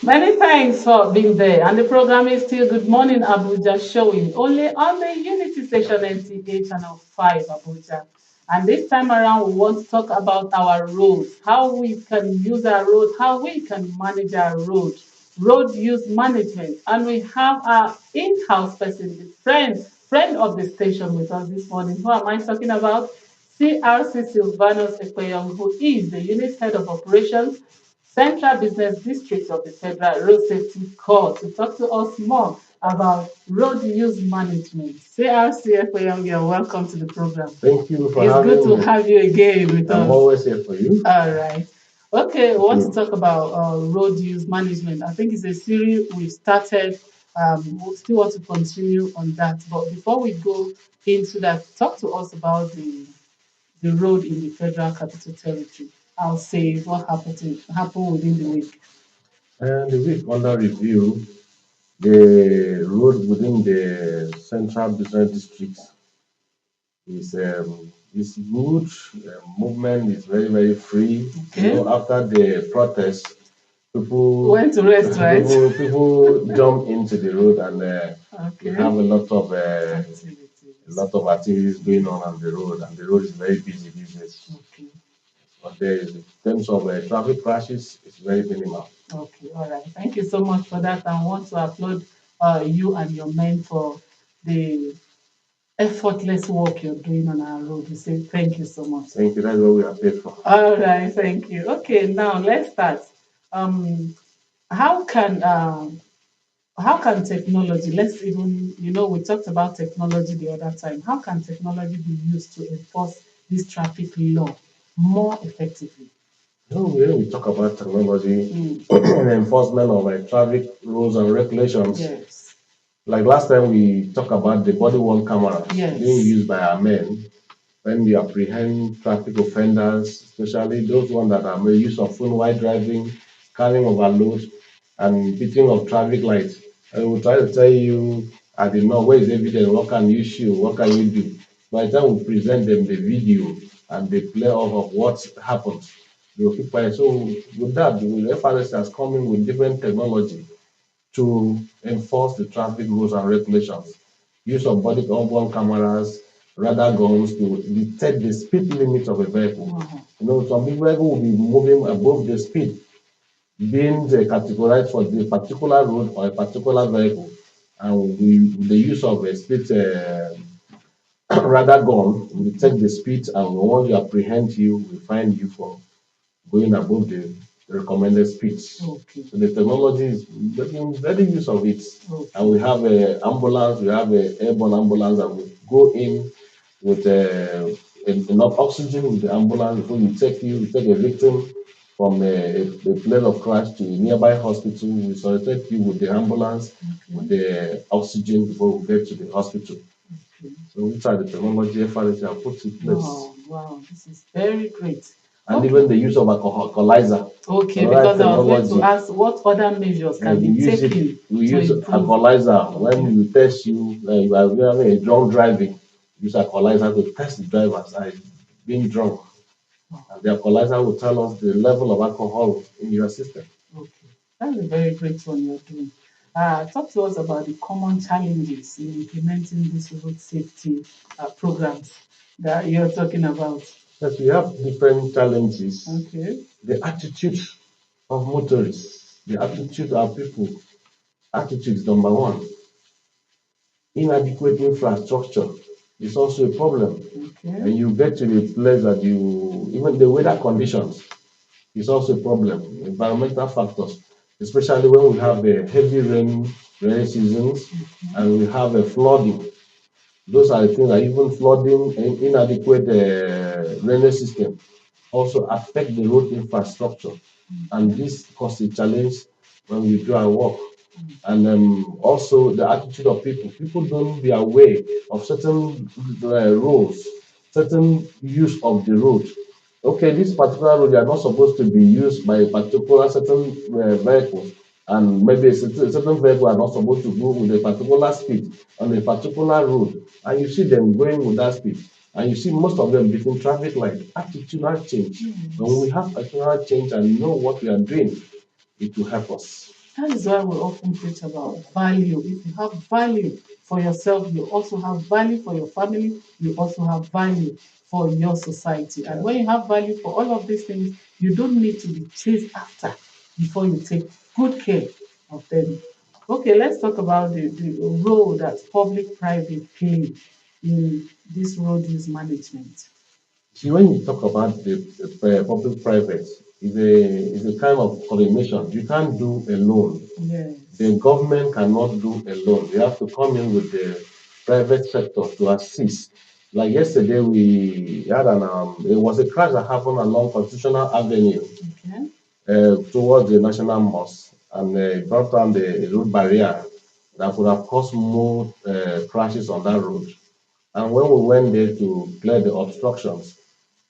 Many thanks for being there. And the program is still Good Morning Abuja showing only on the Unity Station NTA Channel 5 Abuja. And this time around, we want to talk about our roads, how we can use our road, how we can manage our road use management. And we have our in-house person, the friend of the station with us this morning. Who am I talking about? CRC Silvanus Ekpeyong, who is the unit head of operations Central Business District of the Federal Road Safety Corps to talk to us more about road use management. CRCF Young, you're welcome to the program. Thank you for It's having good to me. have you again with I'm us. always here for you. All right. Okay, we want to talk about road use management. I think it's a series we've started. We still want to continue on that. But before we go into that, talk to us about the road in the Federal Capital Territory. I'll say what happened within the week. And the week under review, the road within the central business district is good. Movement is very free. Okay. After the protest, people Went to rest, right? people jump into the road and we Okay. have Activities. a lot of activities going on the road, and the road is very busy these days. Okay. But there is, in terms of traffic crashes, it's very minimal. Okay, all right. Thank you so much for that. I want to applaud you and your men for the effortless work you're doing on our road. We say thank you so much. Thank you. That's what we are paid for. All right, thank you. Okay, now let's start. Um, how can technology, let's even, we talked about technology the other time. How can technology be used to enforce this traffic law more effectively? When we talk about technology Mm, and enforcement of traffic rules and regulations, yes, like last time we talked about the body worn cameras yes. being used by our men when we apprehend traffic offenders, especially those ones that are made use of phone while driving, carrying overload, and beating of traffic lights. And we will try to tell you at the north where is evidence, what can you show, what can you do. By the time we present them the video and the play off of what happened, they will keep quiet. So with that, the FRS has come in with different technology to enforce the traffic rules and regulations. Use of body on cameras, radar guns to detect the speed limit of a vehicle. Some vehicle will be moving above the speed being categorized for the particular road or a particular vehicle. And with the use of a speed radar gun, we detect the speed, and once we apprehend you, we find you for going above the recommended speeds. Okay. So the technology is making very use of it. Okay. And we have an ambulance, we have an airborne ambulance, and we go in with enough oxygen with the ambulance before you take a victim from a place of crash to a nearby hospital. We solicitate you with the ambulance, with the oxygen before we get to the hospital. Okay. So which are the technology FRS have put in place. Wow, this is very great. And even the use of alcoholizer. Okay, because I was going to ask what other measures can be taken we to use improve. alcoholizer when you test you are having a drunk driving. Use alcoholizer to test the drivers are being drunk. And the alcoholizer will tell us the level of alcohol in your system. Okay, that's a very great one you're doing. Talk to us about the common challenges in implementing these road safety programs that you're talking about. Yes, we have different challenges. Okay. The attitude of motorists, the attitude of people. Attitude is number one. Inadequate infrastructure is also a problem. Okay. And you get to the place that even the weather conditions is also a problem. Environmental factors, especially when we have a heavy rainy seasons, and we have a flooding. Those are the things that even flooding and inadequate drainage system also affect the road infrastructure. And this causes a challenge when we do our work. And also the attitude of people. People don't be aware of certain rules, certain use of the road. Okay, this particular road, you are not supposed to be used by a particular certain vehicle, and maybe a certain vehicle are not supposed to go with a particular speed on a particular road, and you see them going with that speed, and you see most of them between traffic light. Attitudinal change. When we have attitudinal change and know what we are doing, it will help us. That is why we often preach about value. If you have value for yourself, you also have value for your family, you also have value for your society. And when you have value for all of these things, you don't need to be chased after before you take good care of them. Okay, let's talk about the role that public private play in this road use management. See, when you talk about the public-private, is a kind of coordination. You can't do alone. Yes. The government cannot do alone. We have to come in with the private sector to assist. Like yesterday, we had it was a crash that happened along Constitutional Avenue Okay. towards the National Mosque, and it brought down the road barrier that could have caused more crashes on that road. And when we went there to clear the obstructions,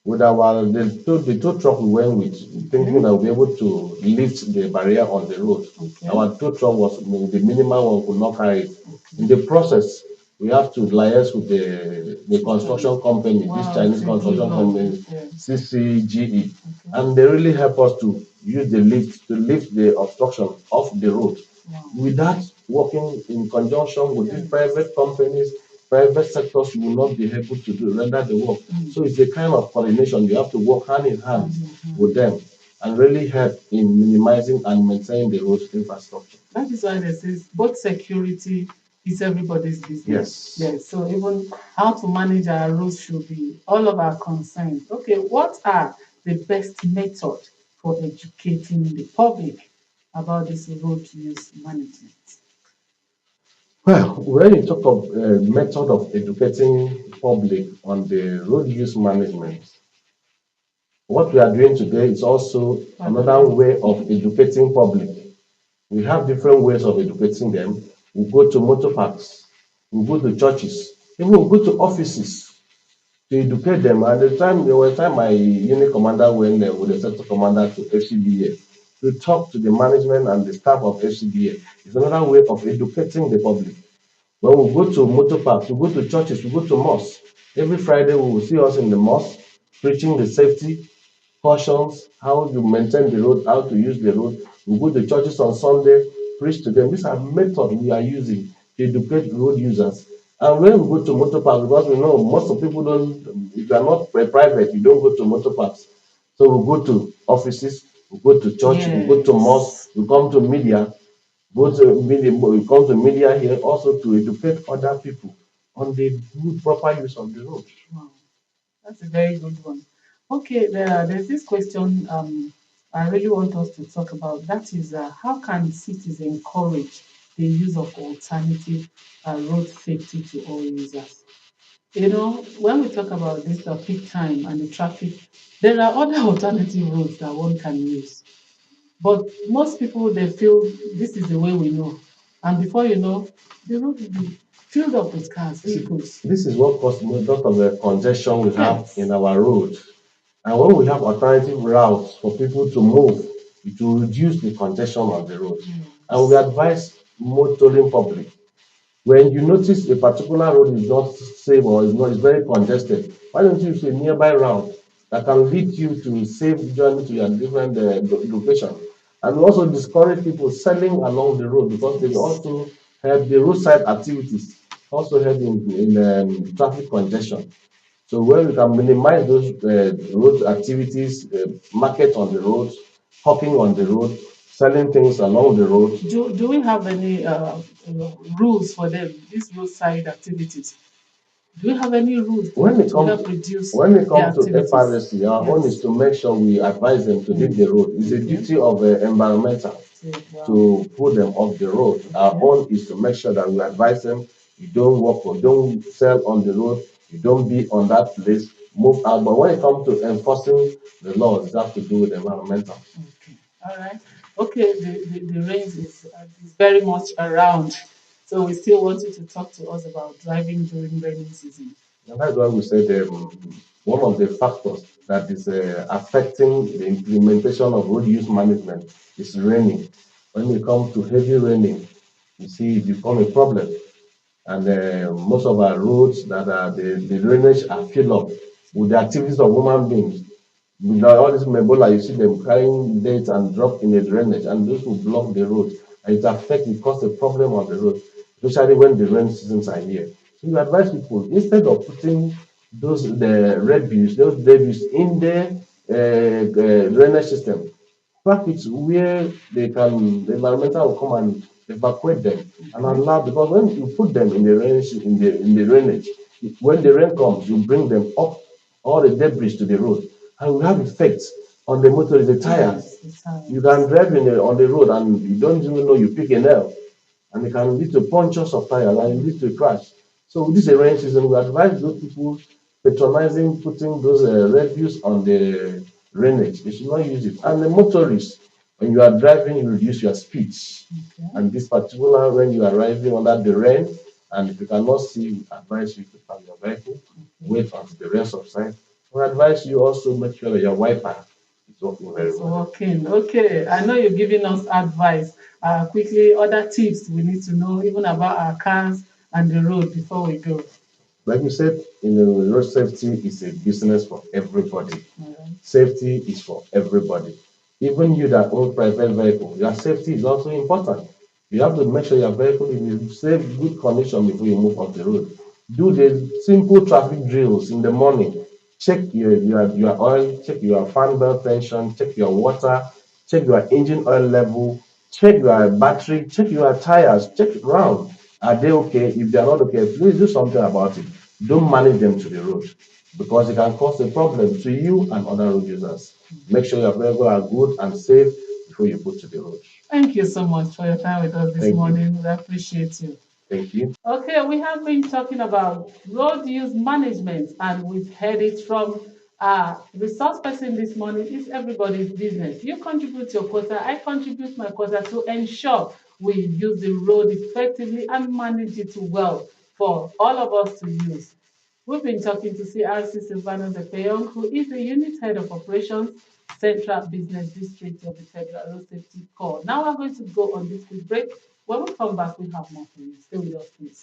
with our the tow truck we went with, thinking that we'll be able to lift the barrier on the road. Okay. Our tow truck was the minimal one could not carry it. In the process, we have to liaise with the construction company, this Wow, Chinese it's a construction good one. company, Yeah. CCGE, Okay. and they really help us to use the lift to lift the obstruction off the road. Wow. With that, working in conjunction with these Yes. private companies, private sectors, you will not be able to render the work. So it's a kind of coordination. You have to work hand in hand with them and really help in minimizing and maintaining the road infrastructure. That is why they say both security is everybody's business. Yes. Yes. So even how to manage our roads should be all of our concerns. Okay, what are the best method for educating the public about this road use management? Well, when you talk of method of educating public on the road use management, what we are doing today is also another way of educating public. We have different ways of educating them. We go to motor parks, we go to churches, even we go to offices to educate them. At the time, there was a time my unit commander went there with the sector commander to FCDA to talk to the management and the staff of FCDA. It's another way of educating the public. When we go to motor parks, we go to churches, we go to mosques. Every Friday, we will see us in the mosque preaching the safety, cautions, how you maintain the road, how to use the road. We go to churches on Sunday, preach to them. These are methods we are using to educate road users. And when we go to motor parks, because we know most of people don't, if you are not private, you don't go to motor parks. So we go to offices, we go to church, we go to mosque, we come to media, we come to media here also to educate other people on the good proper use of the road. Wow, that's a very good one. Okay, there's this question I really want us to talk about. That is, how can cities encourage the use of alternative road safety to all users? You know, when we talk about this peak time and the traffic, there are other alternative roads that one can use. But most people they feel this is the way we know, and before you know, the road will be filled up with cars, vehicles. This is what causes a lot of the congestion we have Yes. in our road. And when we have alternative routes for people to move, it will reduce the congestion on the road. And we advise motoring public. When you notice a particular road is not safe or is very congested, why don't you use a nearby route that can lead you to safe journey to your different location? And we also discourage people selling along the road because they also help the roadside activities, also help in traffic congestion. So where we can minimize those road activities, market on the roads, hawking on the road, selling things along the road. Do we have any rules for them, these roadside activities? Do we have any rules When it to comes help reduce when it their comes to activities? FRSC, our own is to make sure we advise them to leave the road. It's a duty of environmental to put them off the road. Our own is to make sure that we advise them, you don't walk or don't sell on the road, you don't be on that place, move out. But when it comes to enforcing the laws, it has to do with environmental. Okay. All right. Okay. The rain is very much around, so we still want you to talk to us about driving during rainy season. And that's why we said one of the factors that is affecting the implementation of road use management is raining. When it comes to heavy raining, you see it become a problem. And most of our roads that are the drainage are filled up with the activities of human beings. With all this Mebola, you see them carrying dates and drop in the drainage, and those will block the road. and it cause a problem on the road, especially when the rain seasons are here. So you advise people instead of putting the those debris in the drainage system, park it where the environmental will come and evacuate them and allow, because when you put them in the drainage, when the rain comes, you bring them up all the debris to the road, and will have effects on the motor, the tires. You can drive on the road and you don't even know you pick a nail, and it can lead to punctures of tires and lead to a crash. So with this rain season, we advise those people patronizing putting those refuse on the drainage. They should not use it. And the motorists, when you are driving, you reduce your speeds. Okay. And this particular when you are driving under the rain, and if you cannot see, we advise you to park your vehicle, wait until the rain subsides. We advise you also make sure that your wiper is working very well. Working. Okay. I know you're giving us advice. Quickly, other tips we need to know, even about our cars and the road before we go. Like you said, road safety is a business for everybody. Safety is for everybody. Even you that own private vehicle, your safety is also important. You have to make sure your vehicle is in safe, good condition before you move off the road. Do the simple traffic drills in the morning. Check your oil, check your fan belt tension, check your water, check your engine oil level, check your battery, check your tires, check it round. Are they okay? If they are not okay, please do something about it. Don't manage them to the road, because it can cause a problem to you and other road users. Make sure your vehicles are good and safe before you put to the road. Thank you so much for your time with us this morning. We appreciate you. Thank you. Okay, we have been talking about road use management, and we've heard it from resource person this morning. It's everybody's business. You contribute your quota, I contribute my quota to ensure we use the road effectively and manage it well for all of us to use. We've been talking to CRC Silvano Zepeyong, who is the unit head of operations, Central Business District of the Federal Road Safety Corps. Now we're going to go on this quick break. When we come back, we have more for you. Stay with us, please.